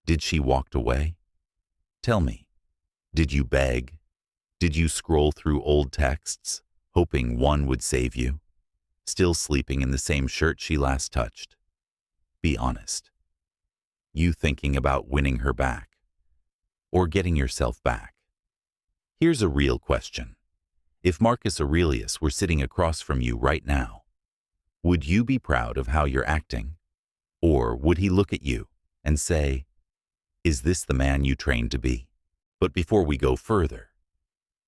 Did she walk away? Tell me, did you beg? Did you scroll through old texts, hoping one would save you? Still sleeping in the same shirt she last touched? Be honest. You thinking about winning her back? Or getting yourself back? Here's a real question. If Marcus Aurelius were sitting across from you right now, would you be proud of how you're acting? Or would he look at you and say, "Is this the man you trained to be?" But before we go further,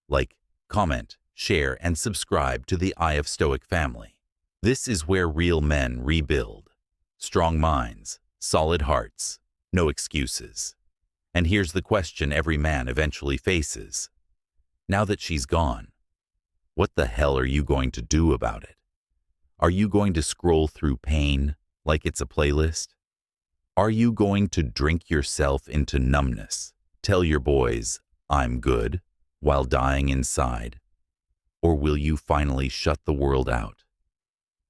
like, comment, share, and subscribe to the Eye of Stoic family. This is where real men rebuild. Strong minds, solid hearts, no excuses. And here's the question every man eventually faces. Now that she's gone, what the hell are you going to do about it? Are you going to scroll through pain like it's a playlist? Are you going to drink yourself into numbness, tell your boys, "I'm good," while dying inside? Or will you finally shut the world out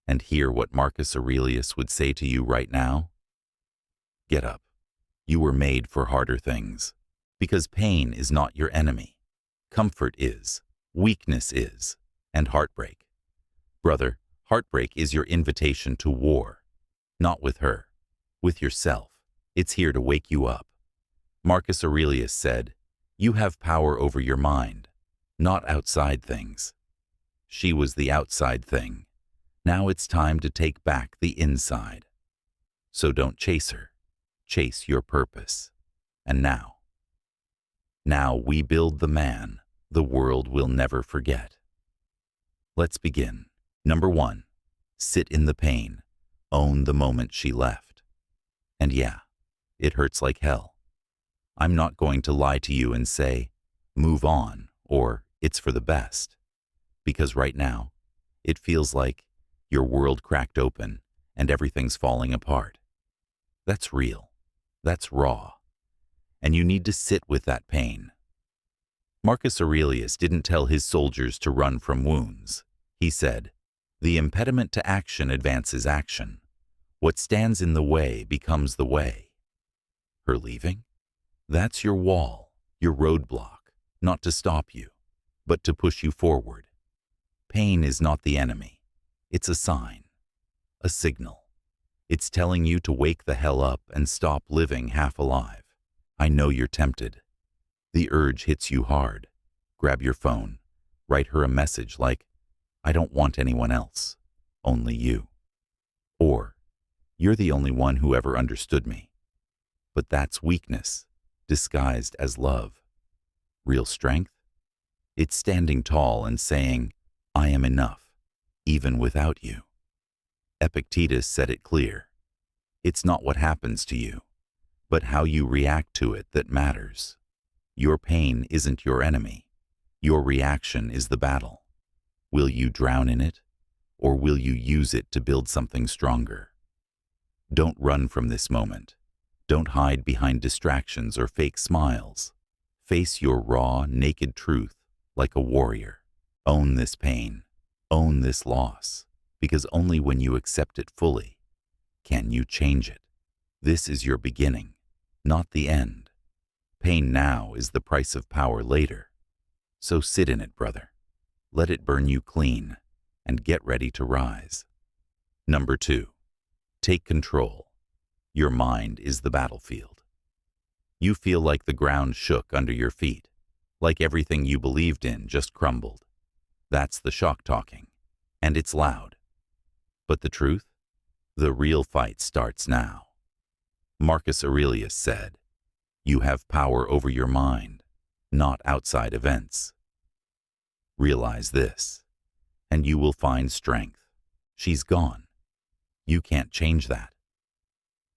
and hear what Marcus Aurelius would say to you right now? Get up. You were made for harder things, because pain is not your enemy. Comfort is, weakness is, and heartbreak. Brother, heartbreak is your invitation to war. Not with her, with yourself. It's here to wake you up. Marcus Aurelius said, "You have power over your mind, not outside things." She was the outside thing. Now it's time to take back the inside. So don't chase her. Chase your purpose. And now we build the man the world will never forget. Let's begin. Number 1, sit in the pain. Own the moment she left. And yeah, it hurts like hell. I'm not going to lie to you and say, move on, or it's for the best. Because right now, it feels like your world cracked open and everything's falling apart. That's real. That's raw. And you need to sit with that pain. Marcus Aurelius didn't tell his soldiers to run from wounds. He said, "The impediment to action advances action. What stands in the way becomes the way." Her leaving? That's your wall, your roadblock, not to stop you, but to push you forward. Pain is not the enemy. It's a sign, a signal. It's telling you to wake the hell up and stop living half alive. I know you're tempted. The urge hits you hard. Grab your phone. Write her a message like, "I don't want anyone else, only you." Or, "You're the only one who ever understood me." But that's weakness, disguised as love. Real strength? It's standing tall and saying, "I am enough, even without you." Epictetus said it clear. It's not what happens to you, but how you react to it that matters. Your pain isn't your enemy. Your reaction is the battle. Will you drown in it, or will you use it to build something stronger? Don't run from this moment. Don't hide behind distractions or fake smiles. Face your raw, naked truth like a warrior. Own this pain. Own this loss. Because only when you accept it fully can you change it. This is your beginning, not the end. Pain now is the price of power later. So sit in it, brother. Let it burn you clean, and get ready to rise. Number 2, take control. Your mind is the battlefield. You feel like the ground shook under your feet, like everything you believed in just crumbled. That's the shock talking, and it's loud. But the truth? The real fight starts now. Marcus Aurelius said, "You have power over your mind, not outside events." Realize this, and you will find strength. She's gone. You can't change that.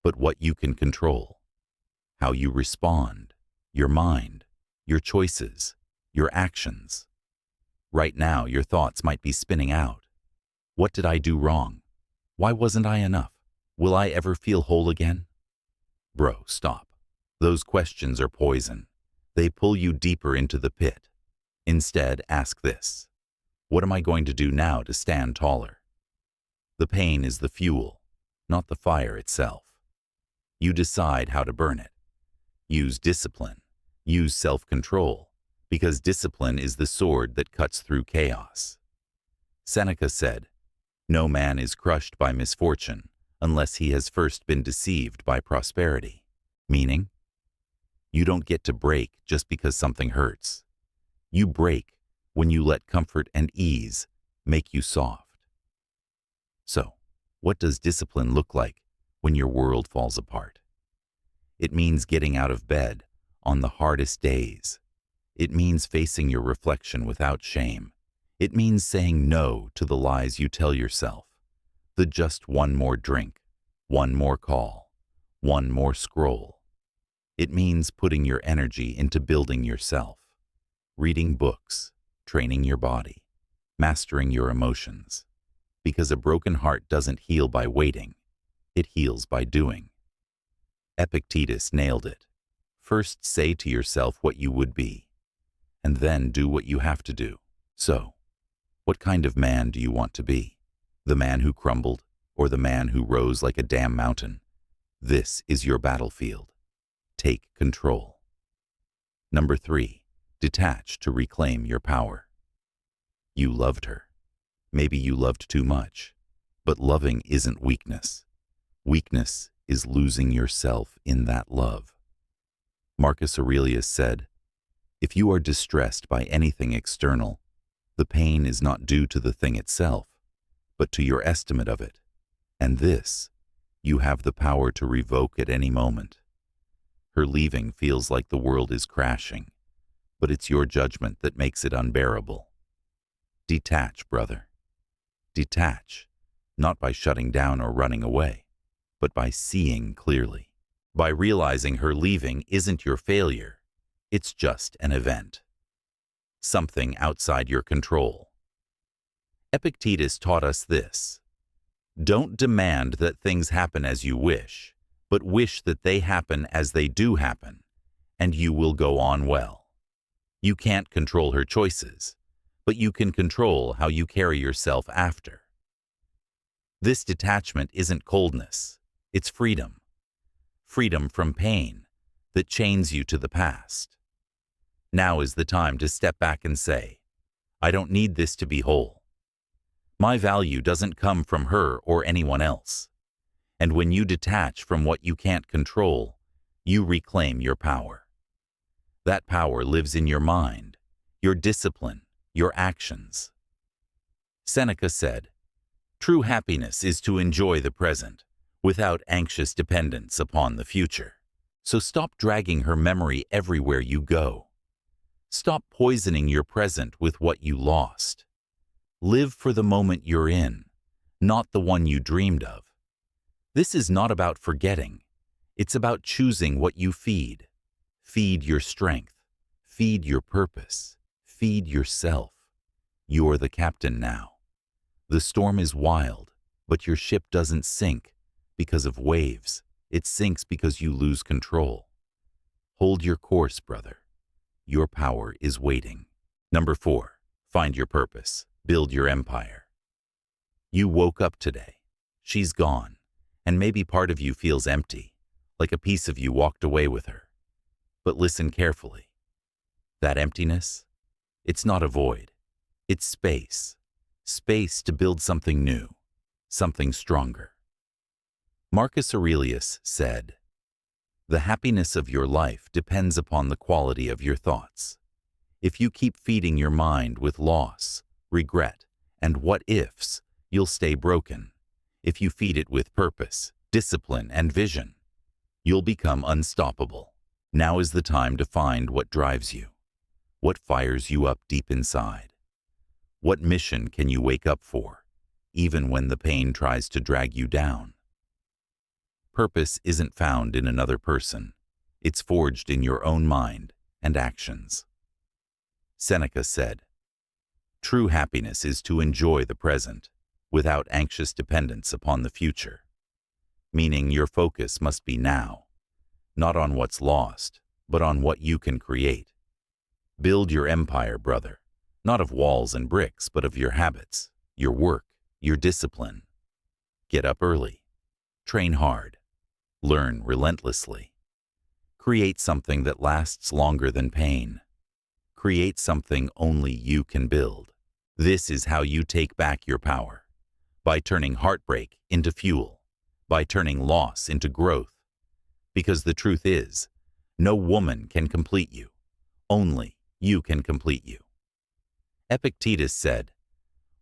But what you can control, how you respond, your mind, your choices, your actions. Right now, your thoughts might be spinning out. What did I do wrong? Why wasn't I enough? Will I ever feel whole again? Bro, stop. Those questions are poison. They pull you deeper into the pit. Instead, ask this. What am I going to do now to stand taller? The pain is the fuel, not the fire itself. You decide how to burn it. Use discipline. Use self-control, because discipline is the sword that cuts through chaos. Seneca said, "No man is crushed by misfortune unless he has first been deceived by prosperity." Meaning, you don't get to break just because something hurts. You break when you let comfort and ease make you soft. So, what does discipline look like when your world falls apart? It means getting out of bed on the hardest days. It means facing your reflection without shame. It means saying no to the lies you tell yourself. The just one more drink, one more call, one more scroll. It means putting your energy into building yourself, reading books, training your body, mastering your emotions. Because a broken heart doesn't heal by waiting, it heals by doing. Epictetus nailed it. First say to yourself what you would be, and then do what you have to do. So, what kind of man do you want to be? The man who crumbled, or the man who rose like a damn mountain? This is your battlefield. Take control. Number 3, detach to reclaim your power. You loved her. Maybe you loved too much, but loving isn't weakness. Weakness is losing yourself in that love. Marcus Aurelius said, "If you are distressed by anything external, the pain is not due to the thing itself, but to your estimate of it. And this, you have the power to revoke at any moment." Her leaving feels like the world is crashing, but it's your judgment that makes it unbearable. Detach, brother. Detach, not by shutting down or running away, but by seeing clearly. By realizing her leaving isn't your failure, it's just an event. Something outside your control. Epictetus taught us this: don't demand that things happen as you wish, but wish that they happen as they do happen, and you will go on well. You can't control her choices, but you can control how you carry yourself after. This detachment isn't coldness, it's freedom. Freedom from pain that chains you to the past. Now is the time to step back and say, "I don't need this to be whole. My value doesn't come from her or anyone else." And when you detach from what you can't control, you reclaim your power. That power lives in your mind, your discipline, your actions. Seneca said, "True happiness is to enjoy the present, without anxious dependence upon the future." So stop dragging her memory everywhere you go. Stop poisoning your present with what you lost. Live for the moment you're in, not the one you dreamed of. This is not about forgetting. It's about choosing what you feed. Feed your strength. Feed your purpose. Feed yourself. You're the captain now. The storm is wild, but your ship doesn't sink because of waves. It sinks because you lose control. Hold your course, brother. Your power is waiting. Number 4, find your purpose. Build your empire. You woke up today. She's gone, and maybe part of you feels empty, like a piece of you walked away with her. But listen carefully. That emptiness, it's not a void. It's space. Space to build something new, something stronger. Marcus Aurelius said, "The happiness of your life depends upon the quality of your thoughts. If you keep feeding your mind with loss, regret, and what-ifs, you'll stay broken. If you feed it with purpose, discipline, and vision, you'll become unstoppable." Now is the time to find what drives you, what fires you up deep inside. What mission can you wake up for, even when the pain tries to drag you down? Purpose isn't found in another person. It's forged in your own mind and actions. Seneca said, "True happiness is to enjoy the present, without anxious dependence upon the future." Meaning your focus must be now, not on what's lost, but on what you can create. Build your empire, brother, not of walls and bricks, but of your habits, your work, your discipline. Get up early. Train hard. Learn relentlessly. Create something that lasts longer than pain. Create something only you can build. This is how you take back your power. By turning heartbreak into fuel. By turning loss into growth. Because the truth is, no woman can complete you. Only you can complete you. Epictetus said,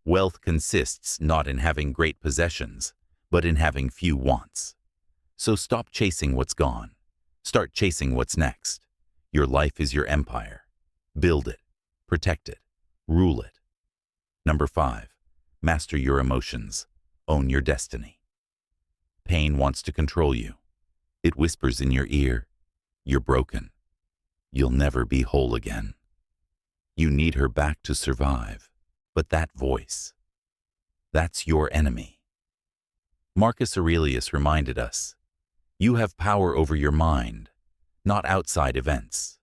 "Wealth consists not in having great possessions, but in having few wants." So stop chasing what's gone. Start chasing what's next. Your life is your empire. Build it, protect it, rule it. Number 5, master your emotions. Own your destiny. Pain wants to control you. It whispers in your ear, "You're broken. You'll never be whole again." You need her back to survive, but that voice, that's your enemy. Marcus Aurelius reminded us, "You have power over your mind, not outside events."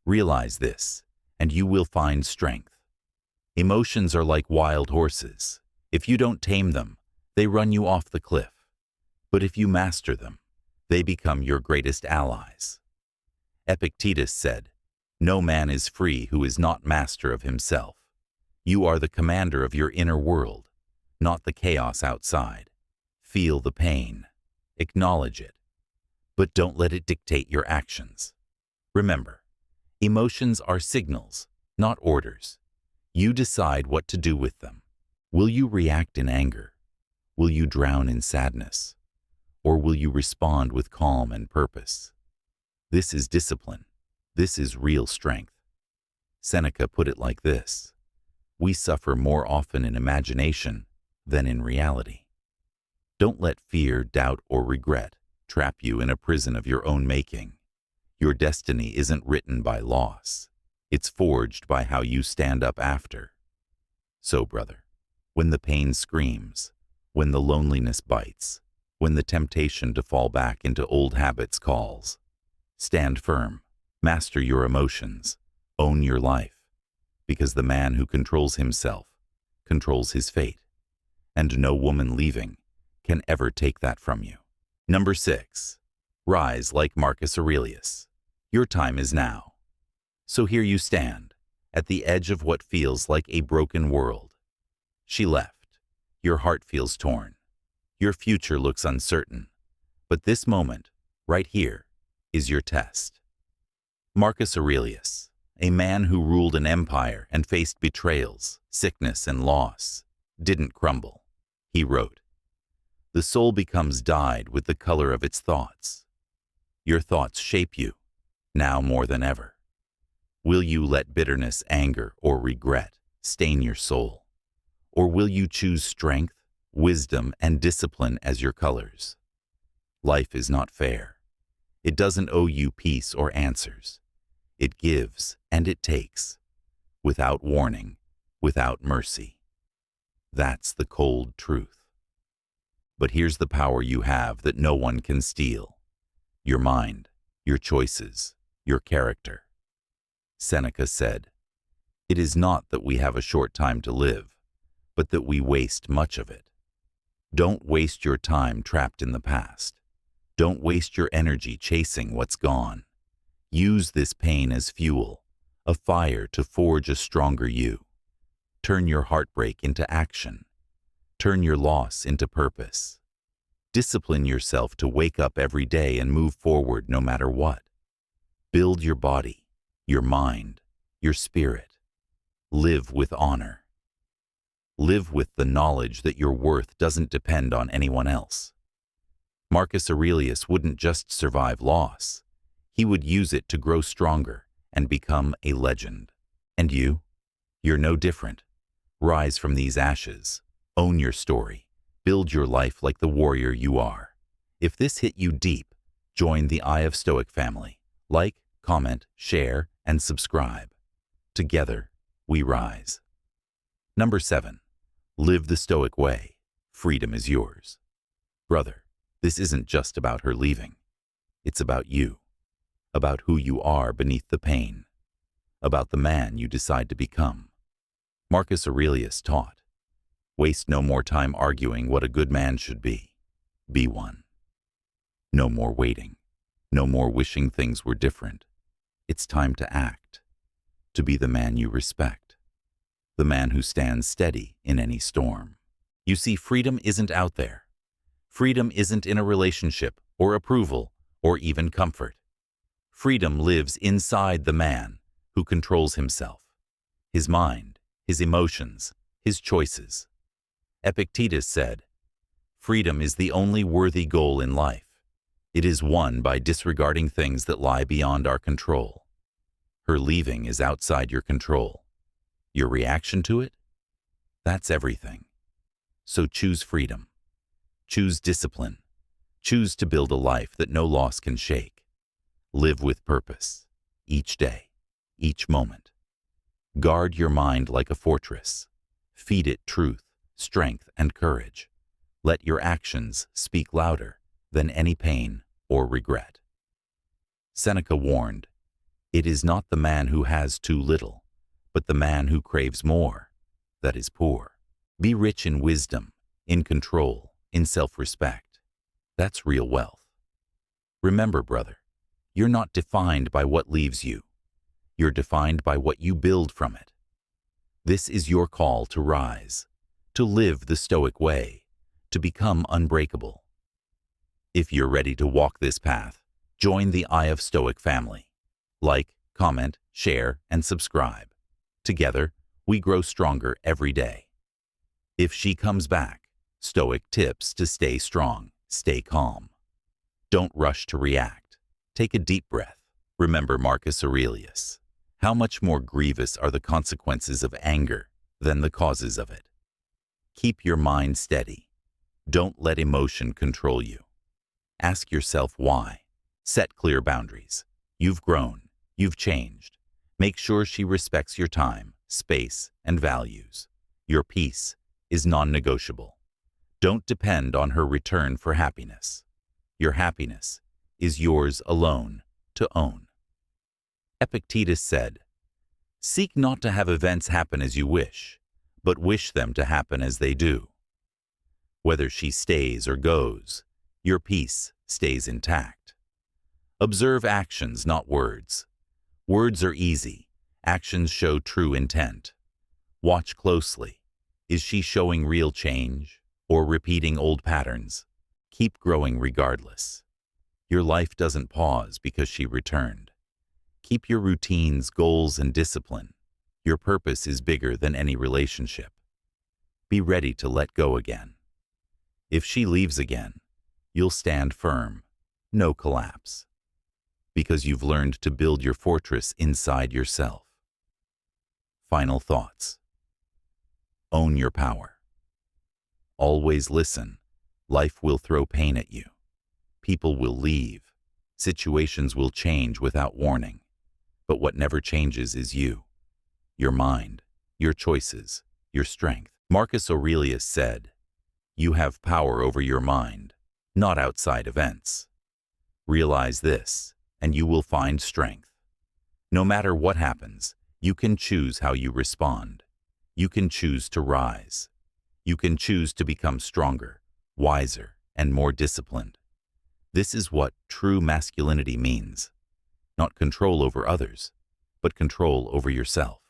Realize this, and you will find strength. Emotions are like wild horses. If you don't tame them, they run you off the cliff. But if you master them, they become your greatest allies. Epictetus said, "No man is free who is not master of himself." You are the commander of your inner world, not the chaos outside. Feel the pain. Acknowledge it. But don't let it dictate your actions. Remember, emotions are signals, not orders. You decide what to do with them. Will you react in anger? Will you drown in sadness? Or will you respond with calm and purpose? This is discipline. This is real strength. Seneca put it like this: "We suffer more often in imagination than in reality." Don't let fear, doubt, or regret trap you in a prison of your own making. Your destiny isn't written by loss. It's forged by how you stand up after. So, brother, when the pain screams, when the loneliness bites, when the temptation to fall back into old habits calls, stand firm, master your emotions, own your life, because the man who controls himself controls his fate, and no woman leaving can ever take that from you. Number 6, rise like Marcus Aurelius. Your time is now. So here you stand, at the edge of what feels like a broken world. She left. Your heart feels torn. Your future looks uncertain. But this moment, right here, is your test. Marcus Aurelius, a man who ruled an empire and faced betrayals, sickness, and loss, didn't crumble. He wrote, "The soul becomes dyed with the color of its thoughts." Your thoughts shape you, now more than ever. Will you let bitterness, anger, or regret stain your soul? Or will you choose strength, wisdom, and discipline as your colors? Life is not fair. It doesn't owe you peace or answers. It gives and it takes, without warning, without mercy. That's the cold truth. But here's the power you have that no one can steal: your mind, your choices, your character. Seneca said, "It is not that we have a short time to live, but that we waste much of it." Don't waste your time trapped in the past. Don't waste your energy chasing what's gone. Use this pain as fuel, a fire to forge a stronger you. Turn your heartbreak into action. Turn your loss into purpose. Discipline yourself to wake up every day and move forward no matter what. Build your body, your mind, your spirit. Live with honor. Live with the knowledge that your worth doesn't depend on anyone else. Marcus Aurelius wouldn't just survive loss. He would use it to grow stronger and become a legend. And you? You're no different. Rise from these ashes. Own your story. Build your life like the warrior you are. If this hit you deep, join the Eye of Stoic family. Like, comment, share, and subscribe. Together, we rise. Number 7, live the Stoic way. Freedom is yours. Brother, this isn't just about her leaving. It's about you. About who you are beneath the pain. About the man you decide to become. Marcus Aurelius taught, waste no more time arguing what a good man should be. Be one. No more waiting. No more wishing things were different. It's time to act, to be the man you respect, the man who stands steady in any storm. You see, freedom isn't out there. Freedom isn't in a relationship or approval or even comfort. Freedom lives inside the man who controls himself, his mind, his emotions, his choices. Epictetus said, "Freedom is the only worthy goal in life. It is won by disregarding things that lie beyond our control. Her leaving is outside your control. Your reaction to it? That's everything. So choose freedom. Choose discipline. Choose to build a life that no loss can shake. Live with purpose, each day, each moment. Guard your mind like a fortress. Feed it truth, strength, and courage. Let your actions speak louder than any pain or regret." Seneca warned, "It is not the man who has too little, but the man who craves more, that is poor." Be rich in wisdom, in control, in self-respect. That's real wealth. Remember, brother, you're not defined by what leaves you. You're defined by what you build from it. This is your call to rise, to live the Stoic way, to become unbreakable. If you're ready to walk this path, join the Eye of Stoic family. Like, comment, share, and subscribe. Together, we grow stronger every day. If she comes back, Stoic tips to stay strong, stay calm. Don't rush to react. Take a deep breath. Remember Marcus Aurelius. How much more grievous are the consequences of anger than the causes of it? Keep your mind steady. Don't let emotion control you. Ask yourself why. Set clear boundaries. You've grown. You've changed. Make sure she respects your time, space, and values. Your peace is non-negotiable. Don't depend on her return for happiness. Your happiness is yours alone to own. Epictetus said, "Seek not to have events happen as you wish, but wish them to happen as they do." Whether she stays or goes, your peace stays intact. Observe actions, not words. Words are easy. Actions show true intent. Watch closely. Is she showing real change or repeating old patterns? Keep growing regardless. Your life doesn't pause because she returned. Keep your routines, goals, and discipline. Your purpose is bigger than any relationship. Be ready to let go again. If she leaves again, you'll stand firm, no collapse, because you've learned to build your fortress inside yourself. Final thoughts. Own your power. Always listen. Life will throw pain at you. People will leave. Situations will change without warning. But what never changes is you, your mind, your choices, your strength. Marcus Aurelius said, "You have power over your mind, not outside events." Realize this, and you will find strength. No matter what happens, you can choose how you respond. You can choose to rise. You can choose to become stronger, wiser, and more disciplined. This is what true masculinity means. Not control over others, but control over yourself.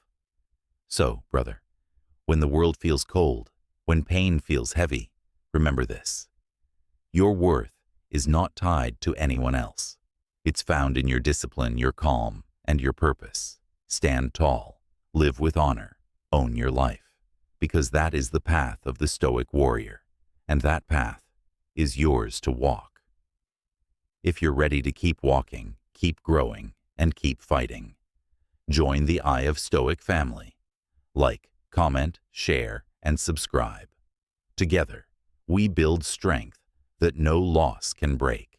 So, brother, when the world feels cold, when pain feels heavy, remember this. Your worth is not tied to anyone else. It's found in your discipline, your calm, and your purpose. Stand tall, live with honor, own your life, because that is the path of the Stoic warrior, and that path is yours to walk. If you're ready to keep walking, keep growing, and keep fighting, join the Eye of Stoic family. Like, comment, share, and subscribe. Together, we build strength that no loss can break.